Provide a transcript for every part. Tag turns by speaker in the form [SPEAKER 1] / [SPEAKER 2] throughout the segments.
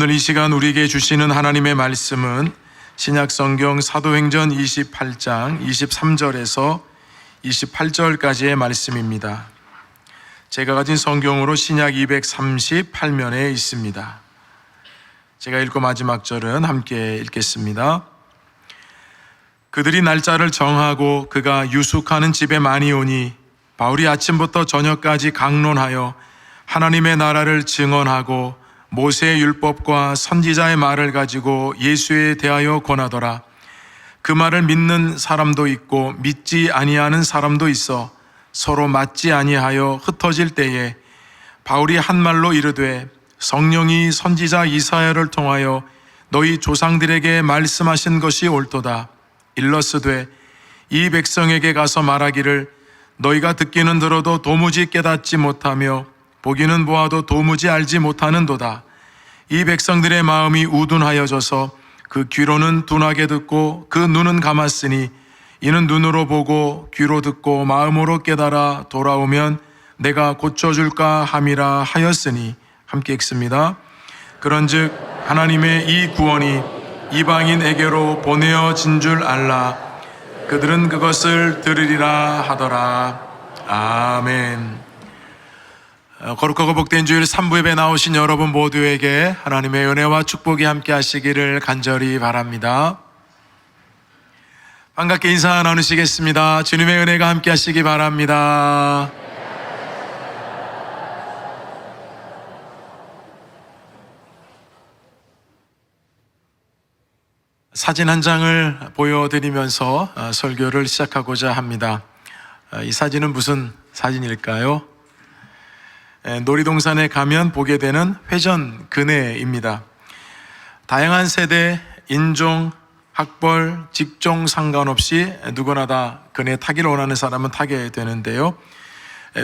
[SPEAKER 1] 오늘 이 시간 우리에게 주시는 하나님의 말씀은 신약성경 사도행전 28장 23절에서 28절까지의 말씀입니다. 제가 가진 성경으로 신약 238면에 있습니다. 제가 읽고 마지막 절은 함께 읽겠습니다. 그들이 날짜를 정하고 그가 유숙하는 집에 많이 오니 바울이 아침부터 저녁까지 강론하여 하나님의 나라를 증언하고 모세의 율법과 선지자의 말을 가지고 예수에 대하여 권하더라. 그 말을 믿는 사람도 있고 믿지 아니하는 사람도 있어 서로 맞지 아니하여 흩어질 때에 바울이 한 말로 이르되 성령이 선지자 이사야를 통하여 너희 조상들에게 말씀하신 것이 옳도다. 일러스되 이 백성에게 가서 말하기를 너희가 듣기는 들어도 도무지 깨닫지 못하며 보기는 보아도 도무지 알지 못하는도다. 이 백성들의 마음이 우둔하여져서 그 귀로는 둔하게 듣고 그 눈은 감았으니 이는 눈으로 보고 귀로 듣고 마음으로 깨달아 돌아오면 내가 고쳐줄까 함이라 하였으니. 함께 읽습니다. 그런즉 하나님의 이 구원이 이방인에게로 보내어진 줄 알라. 그들은 그것을 들으리라 하더라. 아멘. 거룩하고 복된 주일 3부 예배 나오신 여러분 모두에게 하나님의 은혜와 축복이 함께 하시기를 간절히 바랍니다. 반갑게 인사 나누시겠습니다. 주님의 은혜가 함께 하시기 바랍니다. 사진 한 장을 보여드리면서 설교를 시작하고자 합니다. 이 사진은 무슨 사진일까요? 놀이동산에 가면 보게 되는 회전 그네입니다. 다양한 세대, 인종, 학벌, 직종 상관없이 누구나 다 그네 타기를 원하는 사람은 타게 되는데요.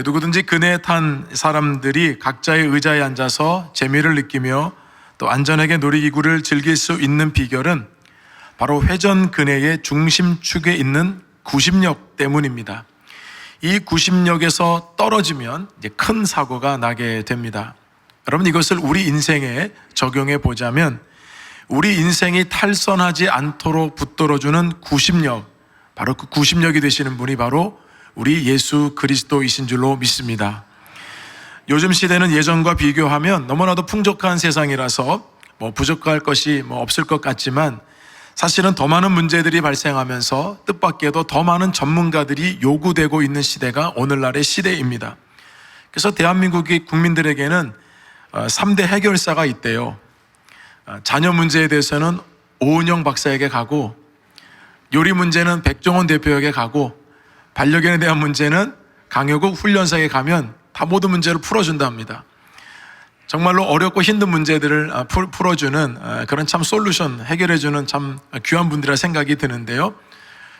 [SPEAKER 1] 누구든지 그네에 탄 사람들이 각자의 의자에 앉아서 재미를 느끼며 또 안전하게 놀이기구를 즐길 수 있는 비결은 바로 회전 그네의 중심축에 있는 구심력 때문입니다. 이 구심력에서 떨어지면 이제 큰 사고가 나게 됩니다. 여러분, 이것을 우리 인생에 적용해 보자면 우리 인생이 탈선하지 않도록 붙들어주는 구심력, 바로 그 구심력이 되시는 분이 바로 우리 예수 그리스도이신 줄로 믿습니다. 요즘 시대는 예전과 비교하면 너무나도 풍족한 세상이라서 부족할 것이 없을 것 같지만 사실은 더 많은 문제들이 발생하면서 뜻밖에도 더 많은 전문가들이 요구되고 있는 시대가 오늘날의 시대입니다. 그래서 대한민국의 국민들에게는 3대 해결사가 있대요. 자녀 문제에 대해서는 오은영 박사에게 가고, 요리 문제는 백종원 대표에게 가고, 반려견에 대한 문제는 강효국 훈련사에게 가면 다 모든 문제를 풀어준답니다. 정말로 어렵고 힘든 문제들을 풀어주는 그런 참 솔루션, 해결해주는 참 귀한 분들이라 생각이 드는데요.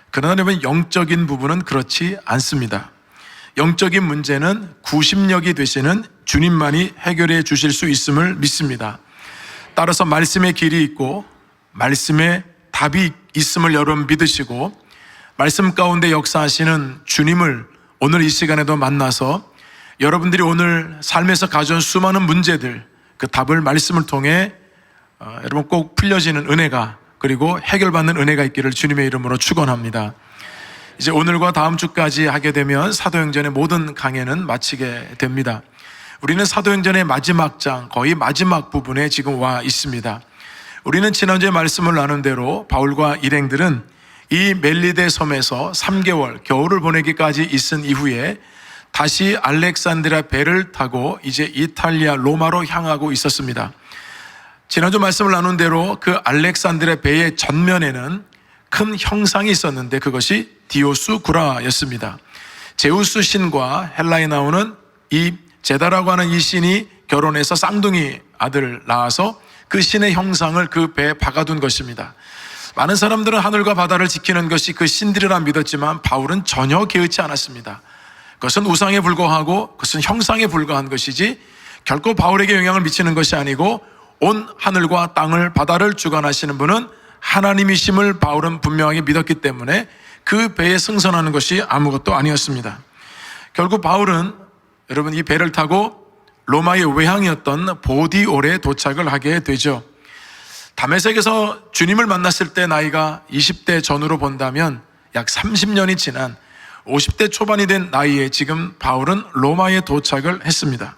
[SPEAKER 1] 그러나 여러분, 영적인 부분은 그렇지 않습니다. 영적인 문제는 구심력이 되시는 주님만이 해결해 주실 수 있음을 믿습니다. 따라서 말씀의 길이 있고 말씀의 답이 있음을 여러분 믿으시고 말씀 가운데 역사하시는 주님을 오늘 이 시간에도 만나서 여러분들이 오늘 삶에서 가져온 수많은 문제들, 그 답을 말씀을 통해 여러분 꼭 풀려지는 은혜가, 그리고 해결받는 은혜가 있기를 주님의 이름으로 축원합니다. 이제 오늘과 다음 주까지 하게 되면 사도행전의 모든 강해는 마치게 됩니다. 우리는 사도행전의 마지막 장, 거의 마지막 부분에 지금 와 있습니다. 우리는 지난주에 말씀을 나눈 대로 바울과 일행들은 이 멜리데 섬에서 3개월 겨울을 보내기까지 있은 이후에 다시 알렉산드리아 배를 타고 이제 이탈리아 로마로 향하고 있었습니다. 지난주 말씀을 나눈 대로 그 알렉산드리아 배의 전면에는 큰 형상이 있었는데 그것이 디오스쿠라였습니다. 제우스 신과 헬라에 나오는 이 제다라고 하는 이 신이 결혼해서 쌍둥이 아들을 낳아서 그 신의 형상을 그 배에 박아둔 것입니다. 많은 사람들은 하늘과 바다를 지키는 것이 그 신들이라 믿었지만 바울은 전혀 개의치 않았습니다. 그것은 우상에 불과하고 그것은 형상에 불과한 것이지 결코 바울에게 영향을 미치는 것이 아니고 온 하늘과 땅을 바다를 주관하시는 분은 하나님이심을 바울은 분명하게 믿었기 때문에 그 배에 승선하는 것이 아무것도 아니었습니다. 결국 바울은 여러분 이 배를 타고 로마의 외항이었던 보디올에 도착을 하게 되죠. 다메섹에서 주님을 만났을 때 나이가 20대 전후로 본다면 약 30년이 지난 50대 초반이 된 나이에 지금 바울은 로마에 도착을 했습니다.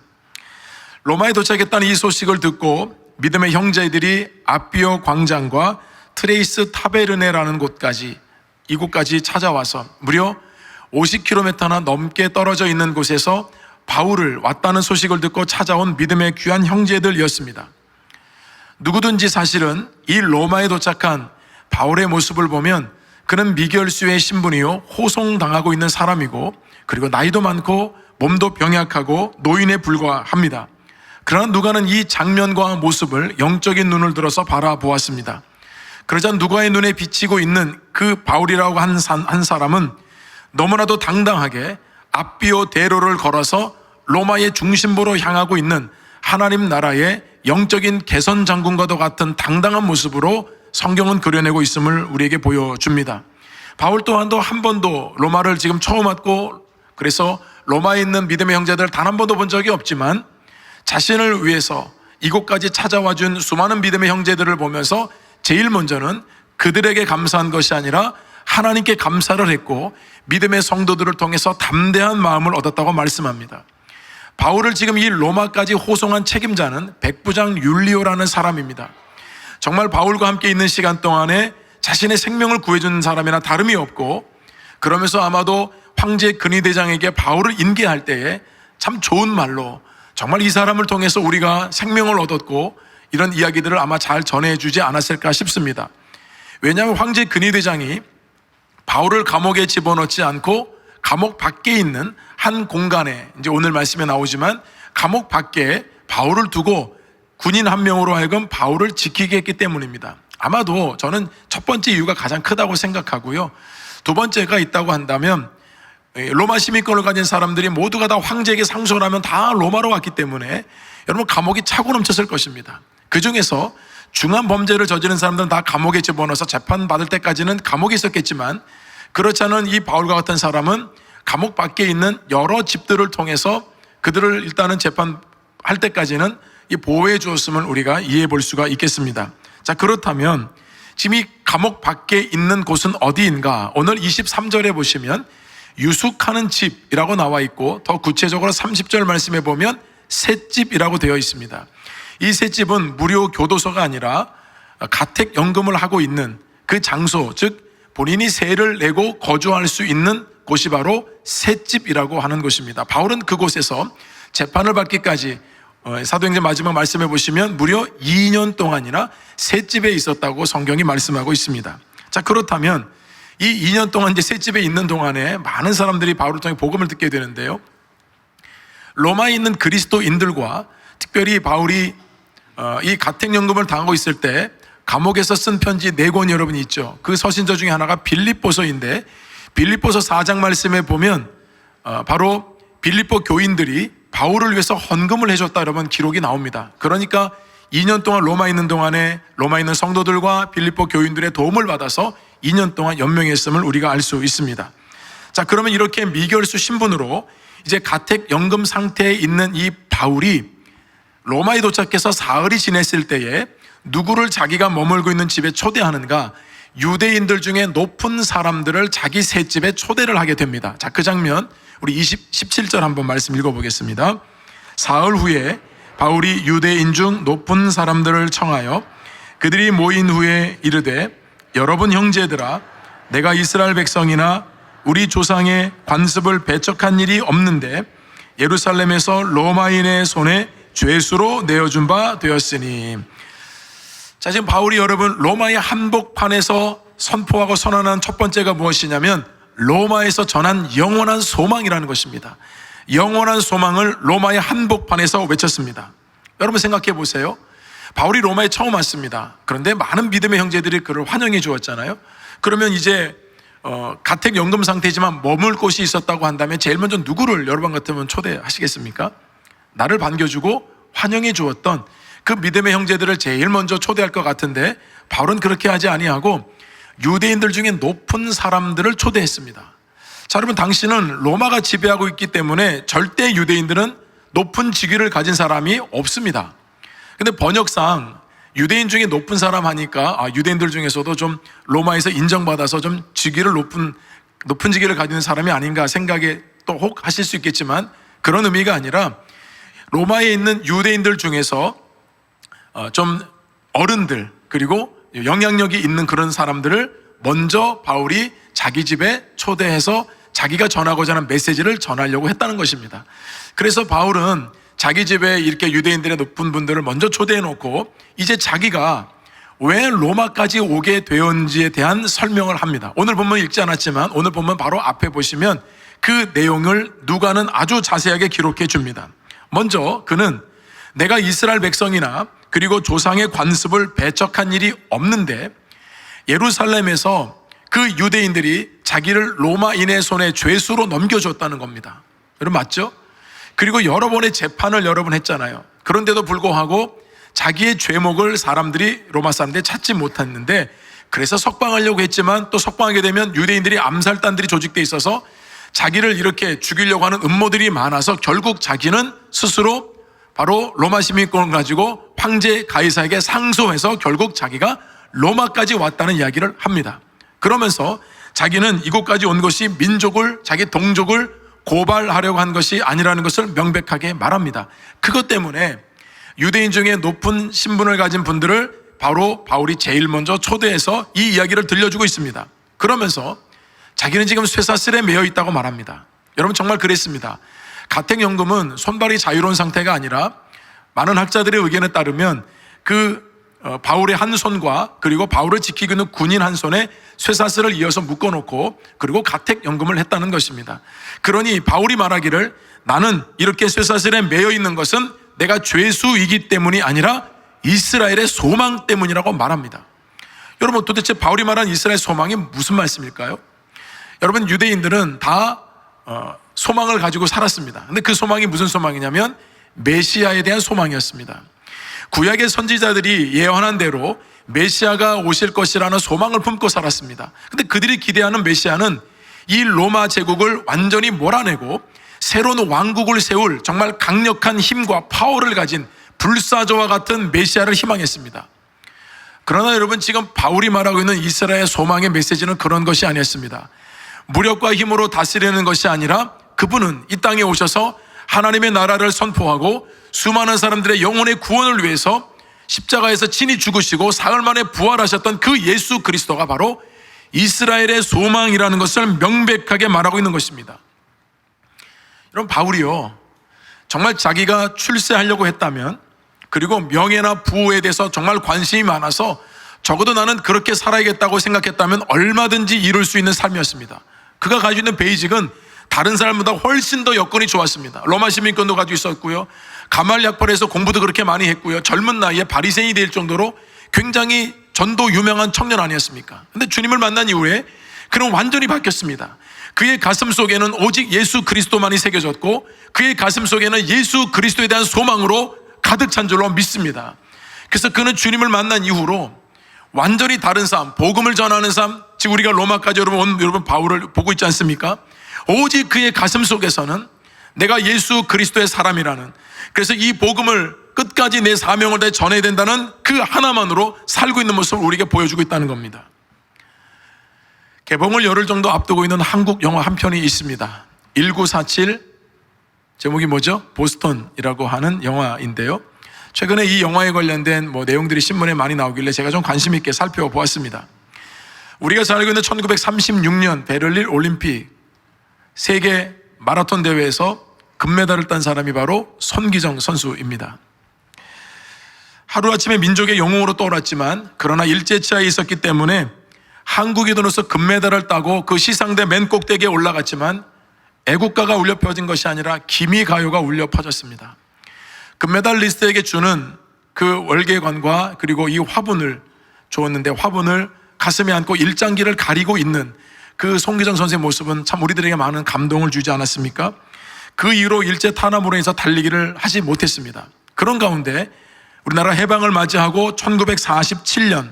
[SPEAKER 1] 로마에 도착했다는 이 소식을 듣고 믿음의 형제들이 아비오 광장과 트레이스 타베르네라는 이곳까지 찾아와서 무려 50km나 넘게 떨어져 있는 곳에서 바울을 왔다는 소식을 듣고 찾아온 믿음의 귀한 형제들이었습니다. 누구든지 사실은 이 로마에 도착한 바울의 모습을 보면 그는 미결수의 신분이요 호송당하고 있는 사람이고 그리고 나이도 많고 몸도 병약하고 노인에 불과합니다. 그러나 누가는 이 장면과 모습을 영적인 눈을 들어서 바라보았습니다. 그러자 누가의 눈에 비치고 있는 그 바울이라고 한 사람은 너무나도 당당하게 아비오 대로를 걸어서 로마의 중심부로 향하고 있는 하나님 나라의 영적인 개선 장군과도 같은 당당한 모습으로 성경은 그려내고 있음을 우리에게 보여줍니다. 바울 또한도 한 번도 로마를 지금 처음 왔고 그래서 로마에 있는 믿음의 형제들 단 한 번도 본 적이 없지만 자신을 위해서 이곳까지 찾아와 준 수많은 믿음의 형제들을 보면서 제일 먼저는 그들에게 감사한 것이 아니라 하나님께 감사를 했고 믿음의 성도들을 통해서 담대한 마음을 얻었다고 말씀합니다. 바울을 지금 이 로마까지 호송한 책임자는 백부장 율리오라는 사람입니다. 정말 바울과 함께 있는 시간 동안에 자신의 생명을 구해준 사람이나 다름이 없고 그러면서 아마도 황제 근위대장에게 바울을 인계할 때에 참 좋은 말로 정말 이 사람을 통해서 우리가 생명을 얻었고 이런 이야기들을 아마 잘 전해주지 않았을까 싶습니다. 왜냐하면 황제 근위대장이 바울을 감옥에 집어넣지 않고 감옥 밖에 있는 한 공간에 이제 오늘 말씀에 나오지만 감옥 밖에 바울을 두고 군인 한 명으로 하여금 바울을 지키게 했기 때문입니다. 아마도 저는 첫 번째 이유가 가장 크다고 생각하고요. 두 번째가 있다고 한다면 로마 시민권을 가진 사람들이 모두가 다 황제에게 상소를 하면 다 로마로 왔기 때문에 여러분 감옥이 차고 넘쳤을 것입니다. 그 중에서 중한 범죄를 저지른 사람들은 다 감옥에 집어넣어서 재판받을 때까지는 감옥에 있었겠지만 그렇지 않은 이 바울과 같은 사람은 감옥 밖에 있는 여러 집들을 통해서 그들을 일단은 재판할 때까지는 이 보호해 주었음을 우리가 이해해 볼 수가 있겠습니다. 자, 그렇다면 지금 이 감옥 밖에 있는 곳은 어디인가? 오늘 23절에 보시면 유숙하는 집이라고 나와 있고 더 구체적으로 30절 말씀에 보면 셋집이라고 되어 있습니다. 이 셋집은 무료 교도소가 아니라 가택연금을 하고 있는 그 장소, 즉 본인이 세를 내고 거주할 수 있는 곳이 바로 셋집이라고 하는 곳입니다. 바울은 그곳에서 재판을 받기까지 사도행전 마지막 말씀해 보시면 무려 2년 동안이나 셋집에 있었다고 성경이 말씀하고 있습니다. 자, 그렇다면 이 2년 동안 이제 셋집에 있는 동안에 많은 사람들이 바울을 통해 복음을 듣게 되는데요. 로마에 있는 그리스도인들과 특별히 바울이 이 가택연금을 당하고 있을 때 감옥에서 쓴 편지 4권이 여러분 있죠. 그 서신서 중에 하나가 빌립보서인데 빌립보서 4장 말씀에 보면 바로 빌립보 교인들이 바울을 위해서 헌금을 해줬다 여러분 기록이 나옵니다. 그러니까 2년 동안 로마에 있는 동안에 로마에 있는 성도들과 빌립보 교인들의 도움을 받아서 2년 동안 연명했음을 우리가 알 수 있습니다. 자, 그러면 이렇게 미결수 신분으로 이제 가택연금 상태에 있는 이 바울이 로마에 도착해서 사흘이 지냈을 때에 누구를 자기가 머물고 있는 집에 초대하는가? 유대인들 중에 높은 사람들을 자기 셋집에 초대를 하게 됩니다. 자, 그 장면 우리 17절 한번 말씀 읽어보겠습니다. 사흘 후에 바울이 유대인 중 높은 사람들을 청하여 그들이 모인 후에 이르되 여러분 형제들아 내가 이스라엘 백성이나 우리 조상의 관습을 배척한 일이 없는데 예루살렘에서 로마인의 손에 죄수로 내어준 바 되었으니. 자, 지금 바울이 여러분 로마의 한복판에서 선포하고 선언한 첫 번째가 무엇이냐면 로마에서 전한 영원한 소망이라는 것입니다. 영원한 소망을 로마의 한복판에서 외쳤습니다. 여러분 생각해 보세요. 바울이 로마에 처음 왔습니다. 그런데 많은 믿음의 형제들이 그를 환영해 주었잖아요. 그러면 이제 가택연금 상태지만 머물 곳이 있었다고 한다면 제일 먼저 누구를 여러분 같으면 초대하시겠습니까? 나를 반겨주고 환영해 주었던 그 믿음의 형제들을 제일 먼저 초대할 것 같은데 바울은 그렇게 하지 아니하고 유대인들 중에 높은 사람들을 초대했습니다. 자, 여러분 당시는 로마가 지배하고 있기 때문에 절대 유대인들은 높은 직위를 가진 사람이 없습니다. 근데 번역상 유대인 중에 높은 사람 하니까 유대인들 중에서도 좀 로마에서 인정받아서 좀 직위를 높은 직위를 가지는 사람이 아닌가 생각에 또 혹 하실 수 있겠지만, 그런 의미가 아니라 로마에 있는 유대인들 중에서 좀 어른들 그리고 영향력이 있는 그런 사람들을 먼저 바울이 자기 집에 초대해서 자기가 전하고자 하는 메시지를 전하려고 했다는 것입니다. 그래서 바울은 자기 집에 이렇게 유대인들의 높은 분들을 먼저 초대해 놓고 이제 자기가 왜 로마까지 오게 되었는지에 대한 설명을 합니다. 오늘 본문 읽지 않았지만 오늘 본문 바로 앞에 보시면 그 내용을 누가는 아주 자세하게 기록해 줍니다. 먼저 그는 내가 이스라엘 백성이나 그리고 조상의 관습을 배척한 일이 없는데 예루살렘에서 그 유대인들이 자기를 로마인의 손에 죄수로 넘겨줬다는 겁니다. 여러분 맞죠? 그리고 여러 번의 재판을 여러 번 했잖아요. 그런데도 불구하고 자기의 죄목을 로마 사람들이 찾지 못했는데, 그래서 석방하려고 했지만 또 석방하게 되면 유대인들이 암살단들이 조직돼 있어서 자기를 이렇게 죽이려고 하는 음모들이 많아서 결국 자기는 스스로 바로 로마 시민권을 가지고 황제 가이사에게 상소해서 결국 자기가 로마까지 왔다는 이야기를 합니다. 그러면서 자기는 이곳까지 온 것이 자기 동족을 고발하려고 한 것이 아니라는 것을 명백하게 말합니다. 그것 때문에 유대인 중에 높은 신분을 가진 분들을 바로 바울이 제일 먼저 초대해서 이 이야기를 들려주고 있습니다. 그러면서 자기는 지금 쇠사슬에 매여 있다고 말합니다. 여러분 정말 그랬습니다. 가택연금은 손발이 자유로운 상태가 아니라 많은 학자들의 의견에 따르면 바울의 한 손과 그리고 바울을 지키고 있는 군인 한 손에 쇠사슬을 이어서 묶어놓고 그리고 가택연금을 했다는 것입니다. 그러니 바울이 말하기를 나는 이렇게 쇠사슬에 매여 있는 것은 내가 죄수이기 때문이 아니라 이스라엘의 소망 때문이라고 말합니다. 여러분 도대체 바울이 말한 이스라엘 소망이 무슨 말씀일까요? 여러분 유대인들은 다 소망을 가지고 살았습니다. 근데 그 소망이 무슨 소망이냐면 메시아에 대한 소망이었습니다. 구약의 선지자들이 예언한 대로 메시아가 오실 것이라는 소망을 품고 살았습니다. 근데 그들이 기대하는 메시아는 이 로마 제국을 완전히 몰아내고 새로운 왕국을 세울 정말 강력한 힘과 파워를 가진 불사조와 같은 메시아를 희망했습니다. 그러나 여러분 지금 바울이 말하고 있는 이스라엘의 소망의 메시지는 그런 것이 아니었습니다. 무력과 힘으로 다스리는 것이 아니라 그분은 이 땅에 오셔서 하나님의 나라를 선포하고 수많은 사람들의 영혼의 구원을 위해서 십자가에서 친히 죽으시고 사흘 만에 부활하셨던 그 예수 그리스도가 바로 이스라엘의 소망이라는 것을 명백하게 말하고 있는 것입니다. 여러분 바울이요 정말 자기가 출세하려고 했다면 그리고 명예나 부에 대해서 정말 관심이 많아서 적어도 나는 그렇게 살아야겠다고 생각했다면 얼마든지 이룰 수 있는 삶이었습니다. 그가 가지고 있는 베이직은 다른 사람보다 훨씬 더 여건이 좋았습니다. 로마 시민권도 가지고 있었고요, 가말약벌에서 공부도 그렇게 많이 했고요, 젊은 나이에 바리새인이 될 정도로 굉장히 전도 유명한 청년 아니었습니까? 근데 주님을 만난 이후에 그는 완전히 바뀌었습니다. 그의 가슴 속에는 오직 예수 그리스도만이 새겨졌고 그의 가슴 속에는 예수 그리스도에 대한 소망으로 가득 찬 줄로 믿습니다. 그래서 그는 주님을 만난 이후로 완전히 다른 삶, 복음을 전하는 삶, 지금 우리가 로마까지 여러분 바울을 보고 있지 않습니까? 오직 그의 가슴 속에서는 내가 예수 그리스도의 사람이라는, 그래서 이 복음을 끝까지 내 사명을 다해 전해야 된다는 그 하나만으로 살고 있는 모습을 우리에게 보여주고 있다는 겁니다. 개봉을 열흘 정도 앞두고 있는 한국 영화 한 편이 있습니다. 1947, 제목이 뭐죠? 보스턴이라고 하는 영화인데요, 최근에 이 영화에 관련된 내용들이 신문에 많이 나오길래 제가 좀 관심 있게 살펴보았습니다. 우리가 잘 알고 있는 1936년 베를린 올림픽 세계 마라톤 대회에서 금메달을 딴 사람이 바로 손기정 선수입니다. 하루아침에 민족의 영웅으로 떠올랐지만 그러나 일제치하에 있었기 때문에 한국인으로서 금메달을 따고 그 시상대 맨 꼭대기에 올라갔지만 애국가가 울려 퍼진 것이 아니라 기미가요가 울려 퍼졌습니다. 금메달리스트에게 주는 그 월계관과 그리고 이 화분을 주었는데 화분을 가슴에 안고 일장기를 가리고 있는 그 손기정 선수의 모습은 참 우리들에게 많은 감동을 주지 않았습니까? 그 이후로 일제 탄압으로 인해서 달리기를 하지 못했습니다. 그런 가운데 우리나라 해방을 맞이하고 1947년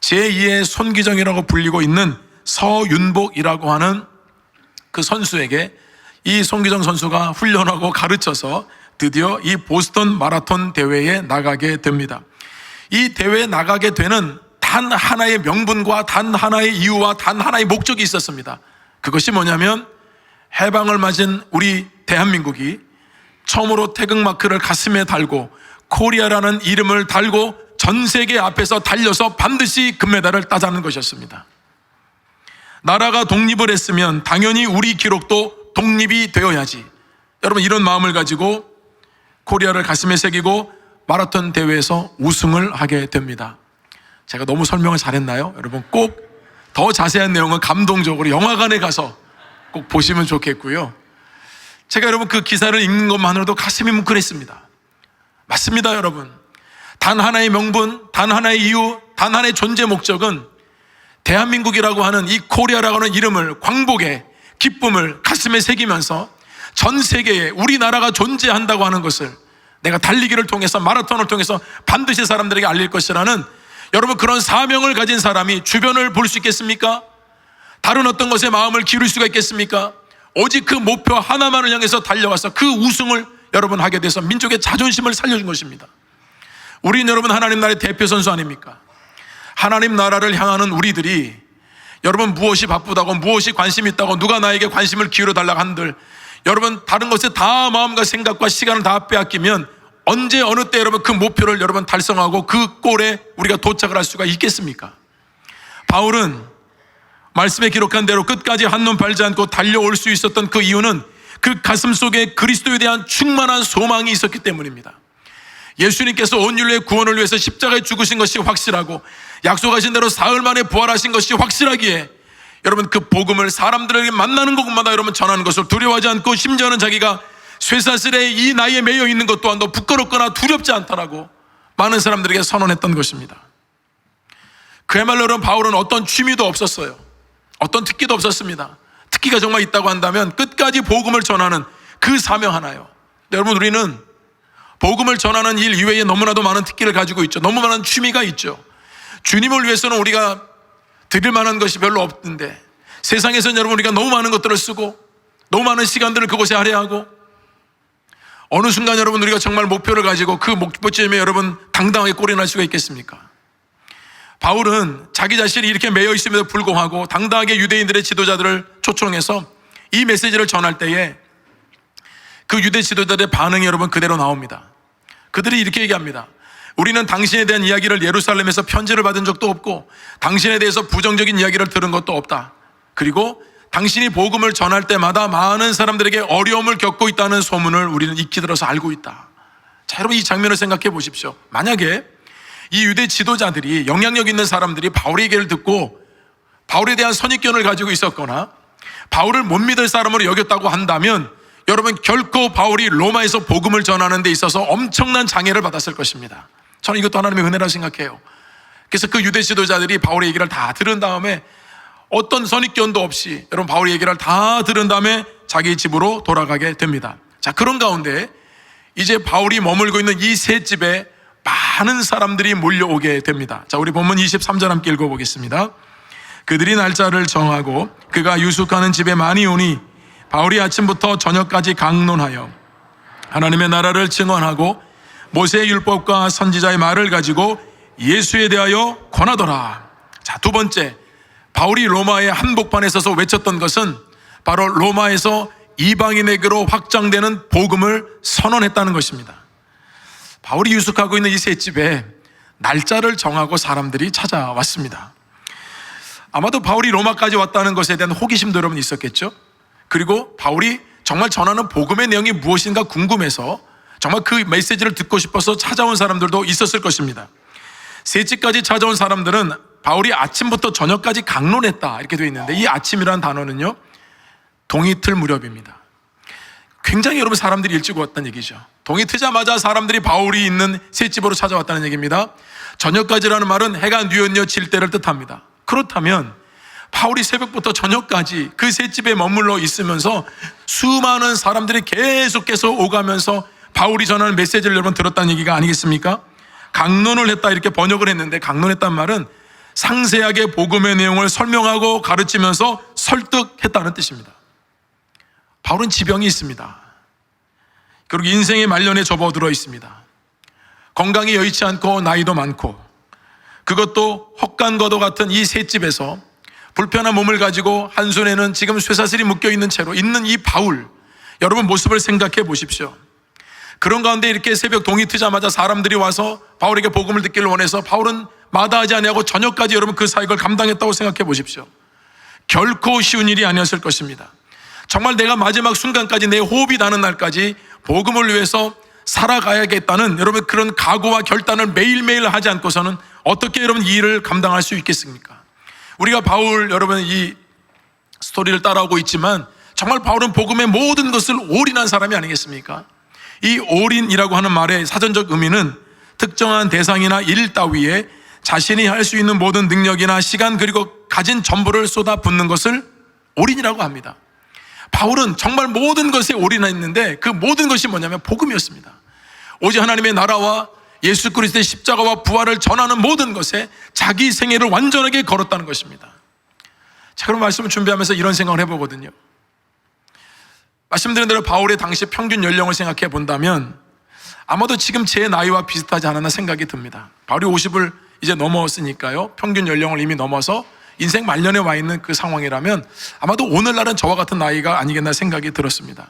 [SPEAKER 1] 제2의 손기정이라고 불리고 있는 서윤복이라고 하는 그 선수에게 이 손기정 선수가 훈련하고 가르쳐서 드디어 이 보스턴 마라톤 대회에 나가게 됩니다. 이 대회에 나가게 되는 단 하나의 명분과 단 하나의 이유와 단 하나의 목적이 있었습니다. 그것이 뭐냐면 해방을 맞은 우리 대한민국이 처음으로 태극마크를 가슴에 달고 코리아라는 이름을 달고 전 세계 앞에서 달려서 반드시 금메달을 따자는 것이었습니다. 나라가 독립을 했으면 당연히 우리 기록도 독립이 되어야지. 여러분, 이런 마음을 가지고 코리아를 가슴에 새기고 마라톤 대회에서 우승을 하게 됩니다. 제가 너무 설명을 잘했나요? 여러분, 꼭 더 자세한 내용은 감동적으로 영화관에 가서 꼭 보시면 좋겠고요. 제가 여러분 그 기사를 읽는 것만으로도 가슴이 뭉클했습니다. 맞습니다, 여러분. 단 하나의 명분, 단 하나의 이유, 단 하나의 존재 목적은 대한민국이라고 하는 이 코리아라고 하는 이름을, 광복의 기쁨을 가슴에 새기면서 전 세계에 우리나라가 존재한다고 하는 것을 내가 달리기를 통해서, 마라톤을 통해서 반드시 사람들에게 알릴 것이라는, 여러분, 그런 사명을 가진 사람이 주변을 볼 수 있겠습니까? 다른 어떤 것에 마음을 기울일 수가 있겠습니까? 오직 그 목표 하나만을 향해서 달려와서 그 우승을 여러분 하게 돼서 민족의 자존심을 살려준 것입니다. 우리는 여러분 하나님 나라의 대표 선수 아닙니까? 하나님 나라를 향하는 우리들이, 여러분, 무엇이 바쁘다고, 무엇이 관심 있다고, 누가 나에게 관심을 기울여 달라고 한들, 여러분 다른 것에 다 마음과 생각과 시간을 다 빼앗기면 언제 어느 때 여러분 그 목표를 여러분 달성하고 그 골에 우리가 도착을 할 수가 있겠습니까? 바울은 말씀에 기록한 대로 끝까지 한눈 팔지 않고 달려올 수 있었던 그 이유는 그 가슴 속에 그리스도에 대한 충만한 소망이 있었기 때문입니다. 예수님께서 온 인류의 구원을 위해서 십자가에 죽으신 것이 확실하고 약속하신 대로 사흘 만에 부활하신 것이 확실하기에 여러분 그 복음을 사람들에게 만나는 곳마다 여러분 전하는 것을 두려워하지 않고, 심지어는 자기가 쇠사슬에 이 나이에 매여 있는 것 또한도 부끄럽거나 두렵지 않다라고 많은 사람들에게 선언했던 것입니다. 그야말로 여러분 바울은 어떤 취미도 없었어요. 어떤 특기도 없었습니다. 특기가 정말 있다고 한다면 끝까지 복음을 전하는 그 사명 하나요. 여러분, 우리는 복음을 전하는 일 이외에 너무나도 많은 특기를 가지고 있죠. 너무 많은 취미가 있죠. 주님을 위해서는 우리가 드릴 만한 것이 별로 없는데, 세상에서는 여러분 우리가 너무 많은 것들을 쓰고 너무 많은 시간들을 그곳에 할애하고, 어느 순간 여러분 우리가 정말 목표를 가지고 그 목표점에 여러분 당당하게 골인할 수가 있겠습니까? 바울은 자기 자신이 이렇게 매여 있음에도 불구하고 당당하게 유대인들의 지도자들을 초청해서 이 메시지를 전할 때에 그 유대 지도자들의 반응이 여러분 그대로 나옵니다. 그들이 이렇게 얘기합니다. 우리는 당신에 대한 이야기를 예루살렘에서 편지를 받은 적도 없고 당신에 대해서 부정적인 이야기를 들은 것도 없다. 그리고 당신이 복음을 전할 때마다 많은 사람들에게 어려움을 겪고 있다는 소문을 우리는 익히 들어서 알고 있다. 자, 여러분 이 장면을 생각해 보십시오. 만약에 이 유대 지도자들이, 영향력 있는 사람들이 바울의 얘기를 듣고 바울에 대한 선입견을 가지고 있었거나 바울을 못 믿을 사람으로 여겼다고 한다면 여러분 결코 바울이 로마에서 복음을 전하는 데 있어서 엄청난 장애를 받았을 것입니다. 저는 이것도 하나님의 은혜라 생각해요. 그래서 그 유대 지도자들이 바울의 얘기를 다 들은 다음에 어떤 선입견도 없이 여러분 바울의 얘기를 다 들은 다음에 자기 집으로 돌아가게 됩니다. 자, 그런 가운데 이제 바울이 머물고 있는 이 세 집에 많은 사람들이 몰려오게 됩니다. 자, 우리 본문 23절 함께 읽어보겠습니다. 그들이 날짜를 정하고 그가 유숙하는 집에 많이 오니 바울이 아침부터 저녁까지 강론하여 하나님의 나라를 증언하고 모세의 율법과 선지자의 말을 가지고 예수에 대하여 권하더라. 자, 두 번째, 바울이 로마의 한복판에 서서 외쳤던 것은 바로 로마에서 이방인에게로 확장되는 복음을 선언했다는 것입니다. 바울이 유숙하고 있는 이 세 집에 날짜를 정하고 사람들이 찾아왔습니다. 아마도 바울이 로마까지 왔다는 것에 대한 호기심도 여러분 있었겠죠? 그리고 바울이 정말 전하는 복음의 내용이 무엇인가 궁금해서 정말 그 메시지를 듣고 싶어서 찾아온 사람들도 있었을 것입니다. 세 집까지 찾아온 사람들은 바울이 아침부터 저녁까지 강론했다 이렇게 되어 있는데, 이 아침이라는 단어는요 동이 틀 무렵입니다. 굉장히 여러분 사람들이 일찍 왔다는 얘기죠. 동이 트자마자 사람들이 바울이 있는 세 집으로 찾아왔다는 얘기입니다. 저녁까지라는 말은 해가 뉘엿뉘엿 질 때를 뜻합니다. 그렇다면 바울이 새벽부터 저녁까지 그 세 집에 머물러 있으면서 수많은 사람들이 계속해서 오가면서 바울이 전하는 메시지를 여러분 들었다는 얘기가 아니겠습니까? 강론을 했다 이렇게 번역을 했는데, 강론했단 말은 상세하게 복음의 내용을 설명하고 가르치면서 설득했다는 뜻입니다. 바울은 지병이 있습니다. 그리고 인생의 말년에 접어들어 있습니다. 건강이 여의치 않고 나이도 많고 그것도 헛간과도 같은 이 셋집에서 불편한 몸을 가지고 한 손에는 지금 쇠사슬이 묶여있는 채로 있는 이 바울, 여러분 모습을 생각해 보십시오. 그런 가운데 이렇게 새벽 동이 트자마자 사람들이 와서 바울에게 복음을 듣기를 원해서 바울은 마다하지 아니하고 저녁까지 여러분 그 사역을 감당했다고 생각해 보십시오. 결코 쉬운 일이 아니었을 것입니다. 정말 내가 마지막 순간까지 내 호흡이 나는 날까지 복음을 위해서 살아가야겠다는 여러분 그런 각오와 결단을 매일매일 하지 않고서는 어떻게 여러분 이 일을 감당할 수 있겠습니까? 우리가 바울 여러분 이 스토리를 따라오고 있지만 정말 바울은 복음의 모든 것을 올인한 사람이 아니겠습니까? 이 올인이라고 하는 말의 사전적 의미는 특정한 대상이나 일 따위에 자신이 할 수 있는 모든 능력이나 시간 그리고 가진 전부를 쏟아붓는 것을 올인이라고 합니다. 바울은 정말 모든 것에 올인했는데 그 모든 것이 뭐냐면 복음이었습니다. 오직 하나님의 나라와 예수 그리스도의 십자가와 부활을 전하는 모든 것에 자기 생애를 완전하게 걸었다는 것입니다. 자, 그럼 말씀을 준비하면서 이런 생각을 해보거든요. 말씀드린 대로 바울의 당시 평균 연령을 생각해 본다면 아마도 지금 제 나이와 비슷하지 않았나 생각이 듭니다. 바울이 50을 이제 넘었으니까요. 평균 연령을 이미 넘어서 인생 말년에 와 있는 그 상황이라면 아마도 오늘날은 저와 같은 나이가 아니겠나 생각이 들었습니다.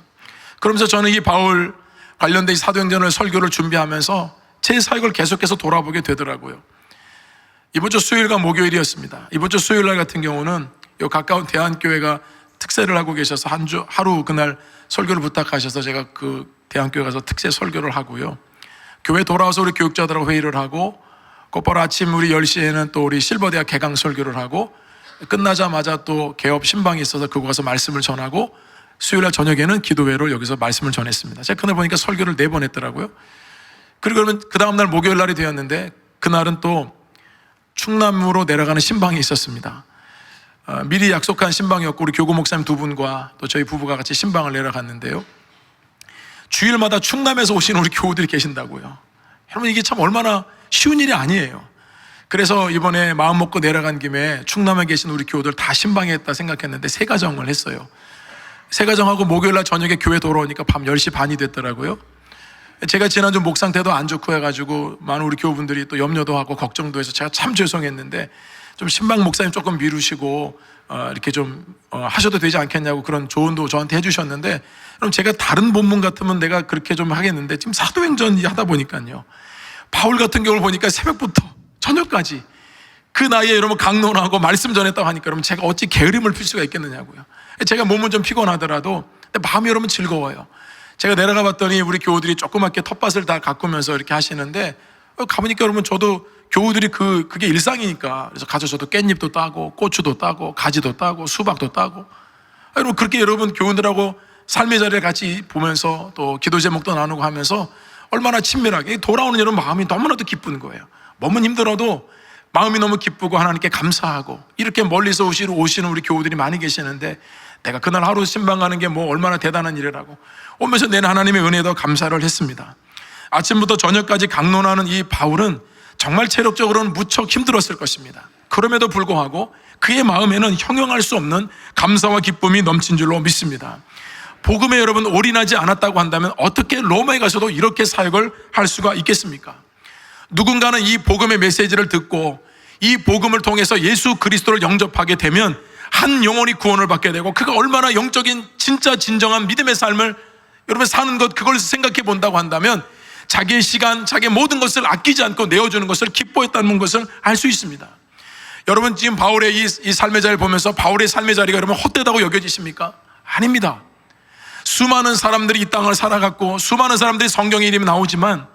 [SPEAKER 1] 그러면서 저는 이 바울 관련된 사도행전을 설교를 준비하면서 제 사역을 계속해서 돌아보게 되더라고요. 이번 주 수요일과 목요일이었습니다. 이번 주 수요일 날 같은 경우는 이 가까운 대한교회가 특세를 하고 계셔서 하루 그날 설교를 부탁하셔서 제가 그 대한교회 가서 특세 설교를 하고요. 교회 돌아와서 우리 교육자들하고 회의를 하고 곧바로 아침 우리 10시에는 또 우리 실버대학 개강 설교를 하고 끝나자마자 또 개업 신방이 있어서 그거 가서 말씀을 전하고 수요일날 저녁에는 기도회로 여기서 말씀을 전했습니다. 제가 그날 보니까 설교를 4번 했더라고요. 그리고 그러면 그 다음날 목요일 날이 되었는데 그날은 또 충남으로 내려가는 신방이 있었습니다. 미리 약속한 신방이었고 우리 교구 목사님 2분과 또 저희 부부가 같이 신방을 내려갔는데요. 주일마다 충남에서 오시는 우리 교우들이 계신다고요. 여러분 이게 참 얼마나 쉬운 일이 아니에요. 그래서 이번에 마음 먹고 내려간 김에 충남에 계신 우리 교우들 다 신방했다 생각했는데 세 가정을 했어요. 세 가정하고 목요일날 저녁에 교회 돌아오니까 밤 10시 반이 됐더라고요. 제가 지난주 목 상태도 안 좋고 해가지고 많은 우리 교우분들이 또 염려도 하고 걱정도 해서 제가 참 죄송했는데 좀 신방 목사님 조금 미루시고 이렇게 좀 하셔도 되지 않겠냐고 그런 조언도 저한테 해주셨는데 그럼 제가 다른 본문 같으면 내가 그렇게 좀 하겠는데 지금 사도행전 하다 보니까요. 바울 같은 경우를 보니까 새벽부터 저녁까지 그 나이에 여러분 강론하고 말씀 전했다고 하니까 여러분 제가 어찌 게으름을 필 수가 있겠느냐고요. 제가 몸은 좀 피곤하더라도 마음이 여러분 즐거워요. 제가 내려가 봤더니 우리 교우들이 조그맣게 텃밭을 다 가꾸면서 이렇게 하시는데 가보니까 여러분 저도 교우들이 그게 일상이니까 그래서 가서 저도 깻잎도 따고 고추도 따고 가지도 따고 수박도 따고 여러분 그렇게 여러분 교우들하고 삶의 자리를 같이 보면서 또 기도 제목도 나누고 하면서 얼마나 친밀하게 돌아오는 여러분 마음이 너무나도 기쁜 거예요. 몸은 힘들어도 마음이 너무 기쁘고 하나님께 감사하고 이렇게 멀리서 오시는 우리 교우들이 많이 계시는데 내가 그날 하루 신방 가는 게 뭐 얼마나 대단한 일이라고 오면서 내는 하나님의 은혜에도 감사를 했습니다. 아침부터 저녁까지 강론하는 이 바울은 정말 체력적으로는 무척 힘들었을 것입니다. 그럼에도 불구하고 그의 마음에는 형용할 수 없는 감사와 기쁨이 넘친 줄로 믿습니다. 복음에 여러분 올인하지 않았다고 한다면 어떻게 로마에 가서도 이렇게 사역을 할 수가 있겠습니까? 누군가는 이 복음의 메시지를 듣고 이 복음을 통해서 예수 그리스도를 영접하게 되면 한 영혼이 구원을 받게 되고 그가 얼마나 영적인 진짜 진정한 믿음의 삶을 여러분 사는 것 그걸 생각해 본다고 한다면 자기의 시간, 자기의 모든 것을 아끼지 않고 내어주는 것을 기뻐했다는 것을 알 수 있습니다. 여러분 지금 바울의 이 삶의 자리를 보면서 바울의 삶의 자리가 여러분 헛되다고 여겨지십니까? 아닙니다. 수많은 사람들이 이 땅을 살아갔고 수많은 사람들이 성경의 이름이 나오지만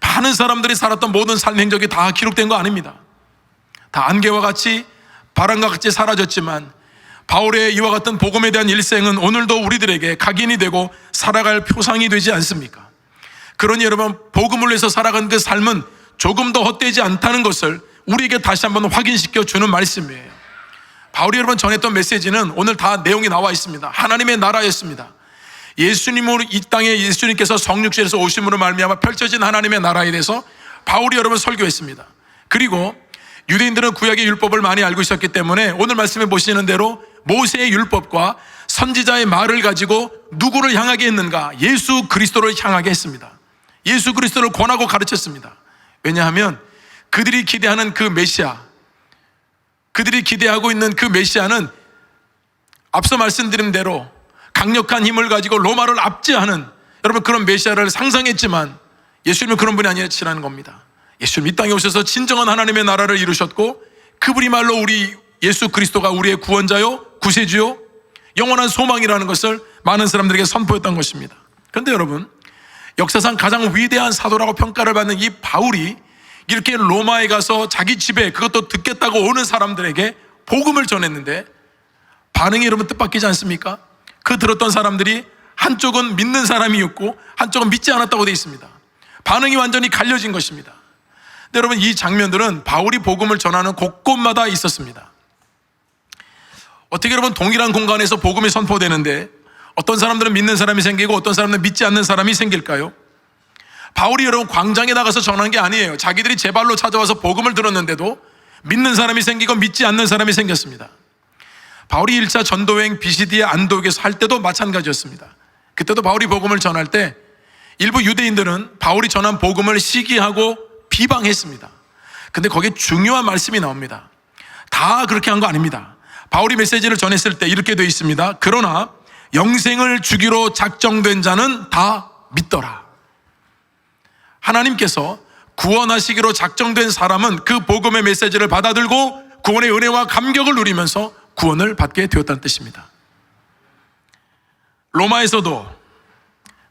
[SPEAKER 1] 많은 사람들이 살았던 모든 삶 행적이 다 기록된 거 아닙니다. 다 안개와 같이 바람과 같이 사라졌지만 바울의 이와 같은 복음에 대한 일생은 오늘도 우리들에게 각인이 되고 살아갈 표상이 되지 않습니까? 그러니 여러분 복음을 위해서 살아간 그 삶은 조금 더 헛되지 않다는 것을 우리에게 다시 한번 확인시켜 주는 말씀이에요. 바울이 여러분 전했던 메시지는 오늘 다 내용이 나와 있습니다. 하나님의 나라였습니다. 예수님으로 이 땅에 예수님께서 성육신에서 오심으로 말미암아 펼쳐진 하나님의 나라에 대해서 바울이 여러분 설교했습니다. 그리고 유대인들은 구약의 율법을 많이 알고 있었기 때문에 오늘 말씀에 보시는 대로 모세의 율법과 선지자의 말을 가지고 누구를 향하게 했는가? 예수 그리스도를 향하게 했습니다. 예수 그리스도를 권하고 가르쳤습니다. 왜냐하면 그들이 기대하는 그 메시아, 그들이 기대하고 있는 그 메시아는 앞서 말씀드린 대로 강력한 힘을 가지고 로마를 압제하는, 여러분, 그런 메시아를 상상했지만 예수님은 그런 분이 아니시라는 겁니다. 예수님 이 땅에 오셔서 진정한 하나님의 나라를 이루셨고, 그분이 말로 우리 예수 그리스도가 우리의 구원자요, 구세주요, 영원한 소망이라는 것을 많은 사람들에게 선포했던 것입니다. 그런데 여러분, 역사상 가장 위대한 사도라고 평가를 받는 이 바울이 이렇게 로마에 가서 자기 집에, 그것도 듣겠다고 오는 사람들에게 복음을 전했는데 반응이 여러분 뜻밖이지 않습니까? 그 들었던 사람들이 한쪽은 믿는 사람이었고 한쪽은 믿지 않았다고 되어 있습니다. 반응이 완전히 갈려진 것입니다. 근데 여러분, 이 장면들은 바울이 복음을 전하는 곳곳마다 있었습니다. 어떻게 여러분 동일한 공간에서 복음이 선포되는데 어떤 사람들은 믿는 사람이 생기고 어떤 사람들은 믿지 않는 사람이 생길까요? 바울이 여러분 광장에 나가서 전한 게 아니에요. 자기들이 제 발로 찾아와서 복음을 들었는데도 믿는 사람이 생기고 믿지 않는 사람이 생겼습니다. 바울이 1차 전도여행 비시디아 안디옥에서 할 때도 마찬가지였습니다. 그때도 바울이 복음을 전할 때 일부 유대인들은 바울이 전한 복음을 시기하고 비방했습니다. 근데 거기에 중요한 말씀이 나옵니다. 다 그렇게 한 거 아닙니다. 바울이 메시지를 전했을 때 이렇게 되어 있습니다. 그러나 영생을 주기로 작정된 자는 다 믿더라. 하나님께서 구원하시기로 작정된 사람은 그 복음의 메시지를 받아들고 구원의 은혜와 감격을 누리면서 구원을 받게 되었다는 뜻입니다. 로마에서도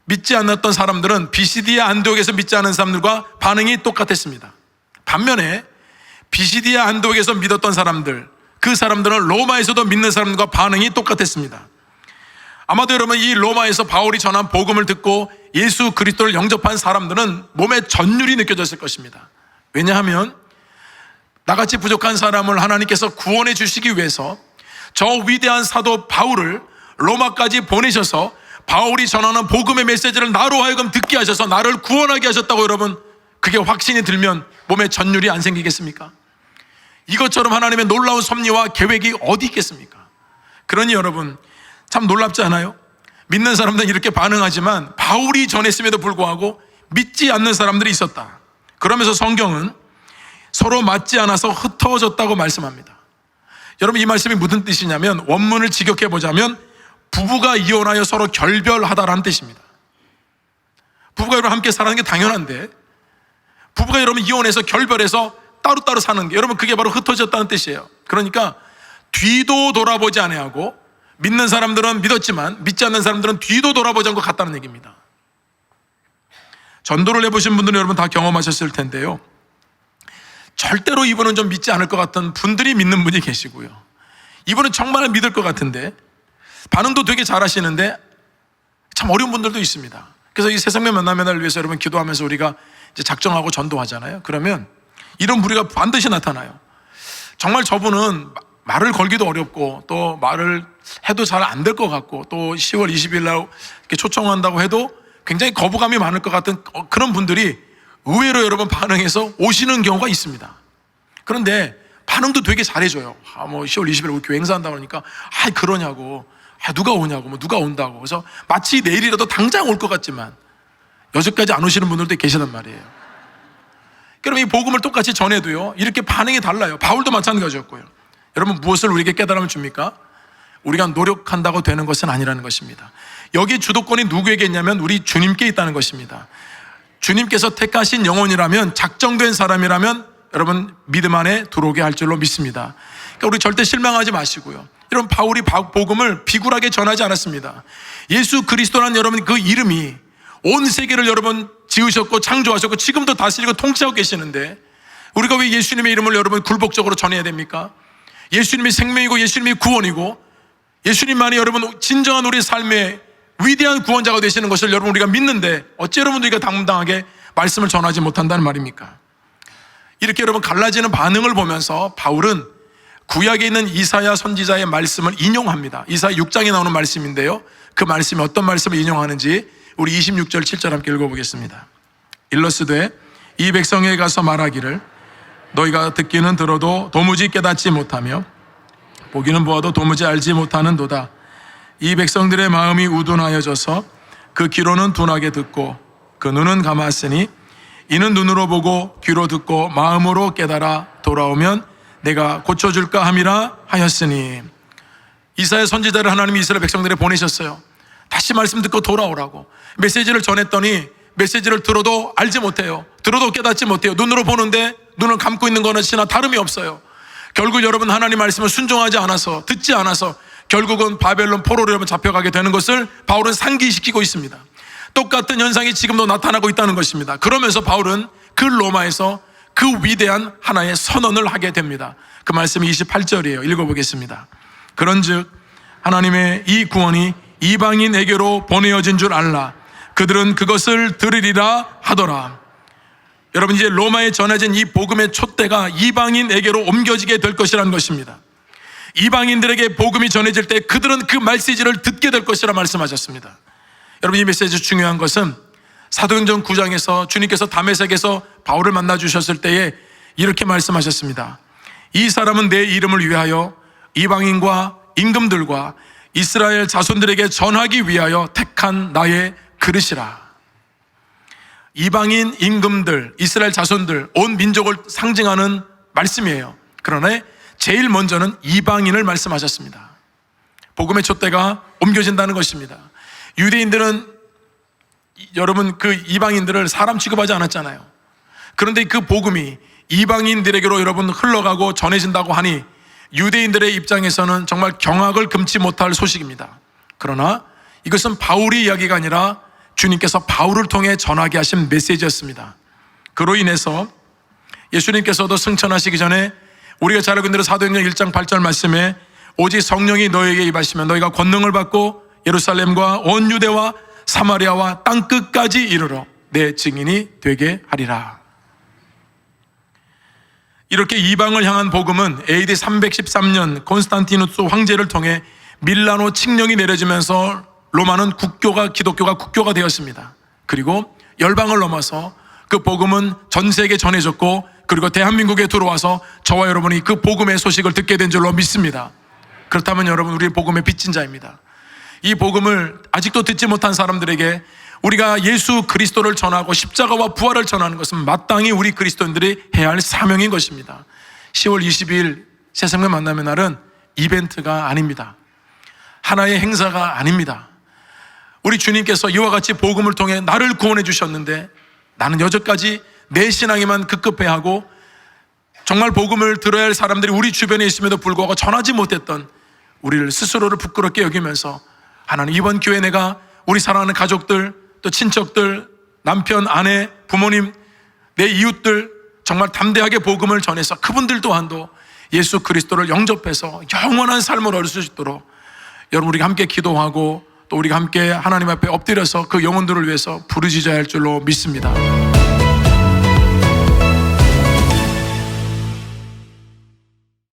[SPEAKER 1] 믿지 않았던 사람들은 비시디아 안디옥에서 믿지 않은 사람들과 반응이 똑같았습니다. 반면에 비시디아 안디옥에서 믿었던 사람들, 그 사람들은 로마에서도 믿는 사람들과 반응이 똑같았습니다. 아마도 여러분, 이 로마에서 바울이 전한 복음을 듣고 예수 그리스도를 영접한 사람들은 몸에 전율이 느껴졌을 것입니다. 왜냐하면 나같이 부족한 사람을 하나님께서 구원해 주시기 위해서 저 위대한 사도 바울을 로마까지 보내셔서 바울이 전하는 복음의 메시지를 나로 하여금 듣게 하셔서 나를 구원하게 하셨다고, 여러분, 그게 확신이 들면 몸에 전율이 안 생기겠습니까? 이것처럼 하나님의 놀라운 섭리와 계획이 어디 있겠습니까? 그러니 여러분, 참 놀랍지 않아요? 믿는 사람들은 이렇게 반응하지만 바울이 전했음에도 불구하고 믿지 않는 사람들이 있었다. 그러면서 성경은 서로 맞지 않아서 흩어졌다고 말씀합니다. 여러분, 이 말씀이 무슨 뜻이냐면, 원문을 직역해 보자면 부부가 이혼하여 서로 결별하다라는 뜻입니다. 부부가 여러분 함께 사는 게 당연한데, 부부가 여러분 이혼해서 결별해서 따로따로 사는 게, 여러분, 그게 바로 흩어졌다는 뜻이에요. 그러니까 뒤도 돌아보지 아니하고, 믿는 사람들은 믿었지만 믿지 않는 사람들은 뒤도 돌아보지 않고 갔다는 얘기입니다. 전도를 해보신 분들은 여러분 다 경험하셨을 텐데요, 절대로 이분은 좀 믿지 않을 것 같은 분들이 믿는 분이 계시고요, 이분은 정말 믿을 것 같은데 반응도 되게 잘하시는데 참 어려운 분들도 있습니다. 그래서 이 새생명 만남의 날 위해서 여러분 기도하면서 우리가 이제 작정하고 전도하잖아요. 그러면 이런 무리가 반드시 나타나요. 정말 저분은 말을 걸기도 어렵고 또 말을 해도 잘 안 될 것 같고 또 10월 20일 날 이렇게 초청한다고 해도 굉장히 거부감이 많을 것 같은 그런 분들이 의외로 여러분 반응해서 오시는 경우가 있습니다. 그런데 반응도 되게 잘해줘요. 뭐 10월 20일 교회 행사한다고 하니까 그러냐고, 누가 오냐고, 뭐 누가 온다고. 그래서 마치 내일이라도 당장 올 것 같지만 여기까지 안 오시는 분들도 계시단 말이에요. 그럼 이 복음을 똑같이 전해도요, 이렇게 반응이 달라요. 바울도 마찬가지였고요. 여러분, 무엇을 우리에게 깨달음을 줍니까? 우리가 노력한다고 되는 것은 아니라는 것입니다. 여기 주도권이 누구에게 있냐면 우리 주님께 있다는 것입니다. 주님께서 택하신 영혼이라면, 작정된 사람이라면 여러분 믿음 안에 들어오게 할 줄로 믿습니다. 그러니까 우리 절대 실망하지 마시고요. 여러분, 바울이 복음을 비굴하게 전하지 않았습니다. 예수 그리스도라는 여러분 그 이름이 온 세계를 여러분 지으셨고 창조하셨고 지금도 다스리고 통치하고 계시는데 우리가 왜 예수님의 이름을 여러분 굴복적으로 전해야 됩니까? 예수님이 생명이고 예수님이 구원이고 예수님만이 여러분 진정한 우리 삶의 위대한 구원자가 되시는 것을 여러분 우리가 믿는데 어찌 여러분 우리가 당당하게 말씀을 전하지 못한다는 말입니까? 이렇게 여러분 갈라지는 반응을 보면서 바울은 구약에 있는 이사야 선지자의 말씀을 인용합니다. 이사야 6장에 나오는 말씀인데요, 그 말씀이 어떤 말씀을 인용하는지 우리 26절 7절 함께 읽어보겠습니다. 일러스되 이 백성에게 가서 말하기를 너희가 듣기는 들어도 도무지 깨닫지 못하며 보기는 보아도 도무지 알지 못하는도다. 이 백성들의 마음이 우둔하여져서 그 귀로는 둔하게 듣고 그 눈은 감았으니 이는 눈으로 보고 귀로 듣고 마음으로 깨달아 돌아오면 내가 고쳐줄까 함이라 하였으니. 이사야 선지자를 하나님이 이스라엘 백성들에 보내셨어요. 다시 말씀 듣고 돌아오라고. 메시지를 전했더니 메시지를 들어도 알지 못해요. 들어도 깨닫지 못해요. 눈으로 보는데 눈을 감고 있는 거나 다름이 없어요. 결국 여러분 하나님 말씀을 순종하지 않아서, 듣지 않아서 결국은 바벨론 포로로 여러분 잡혀가게 되는 것을 바울은 상기시키고 있습니다. 똑같은 현상이 지금도 나타나고 있다는 것입니다. 그러면서 바울은 그 로마에서 그 위대한 하나의 선언을 하게 됩니다. 그 말씀이 28절이에요. 읽어보겠습니다. 그런즉 하나님의 이 구원이 이방인에게로 보내어진 줄 알라. 그들은 그것을 들으리라 하더라. 여러분, 이제 로마에 전해진 이 복음의 촛대가 이방인에게로 옮겨지게 될 것이라는 것입니다. 이방인들에게 복음이 전해질 때 그들은 그 메시지를 듣게 될 것이라 말씀하셨습니다. 여러분, 이 메시지 중요한 것은 사도행전 9장에서 주님께서 다메섹에서 바울을 만나 주셨을 때에 이렇게 말씀하셨습니다. 이 사람은 내 이름을 위하여 이방인과 임금들과 이스라엘 자손들에게 전하기 위하여 택한 나의 그릇이라. 이방인, 임금들, 이스라엘 자손들, 온 민족을 상징하는 말씀이에요. 그러나 제일 먼저는 이방인을 말씀하셨습니다. 복음의 촛대가 옮겨진다는 것입니다. 유대인들은 여러분 그 이방인들을 사람 취급하지 않았잖아요. 그런데 그 복음이 이방인들에게로 여러분 흘러가고 전해진다고 하니 유대인들의 입장에서는 정말 경악을 금치 못할 소식입니다. 그러나 이것은 바울의 이야기가 아니라 주님께서 바울을 통해 전하게 하신 메시지였습니다. 그로 인해서 예수님께서도 승천하시기 전에 우리가 잘 알고 있는 대로 사도행전 1장 8절 말씀에 오직 성령이 너에게 임하시면 너희가 권능을 받고 예루살렘과 온 유대와 사마리아와 땅끝까지 이르러 내 증인이 되게 하리라. 이렇게 이방을 향한 복음은 AD 313년 콘스탄티누스 황제를 통해 밀라노 칙령이 내려지면서 로마는 기독교가 국교가 되었습니다. 그리고 열방을 넘어서 그 복음은 전 세계에 전해졌고, 그리고 대한민국에 들어와서 저와 여러분이 그 복음의 소식을 듣게 된 줄로 믿습니다. 그렇다면 여러분, 우리 복음의 빚진 자입니다. 이 복음을 아직도 듣지 못한 사람들에게 우리가 예수 그리스도를 전하고 십자가와 부활을 전하는 것은 마땅히 우리 그리스도인들이 해야 할 사명인 것입니다. 10월 22일 새생명 만남의 날은 이벤트가 아닙니다. 하나의 행사가 아닙니다. 우리 주님께서 이와 같이 복음을 통해 나를 구원해 주셨는데 나는 여전까지 내 신앙에만 급급해하고 정말 복음을 들어야 할 사람들이 우리 주변에 있음에도 불구하고 전하지 못했던 우리를 스스로를 부끄럽게 여기면서 하나님, 이번 기회에 내가 우리 사랑하는 가족들, 또 친척들, 남편, 아내, 부모님, 내 이웃들 정말 담대하게 복음을 전해서 그분들 또한도 예수 그리스도를 영접해서 영원한 삶을 얻을 수 있도록 여러분 우리가 함께 기도하고 또 우리가 함께 하나님 앞에 엎드려서 그 영혼들을 위해서 부르짖어야 할 줄로 믿습니다.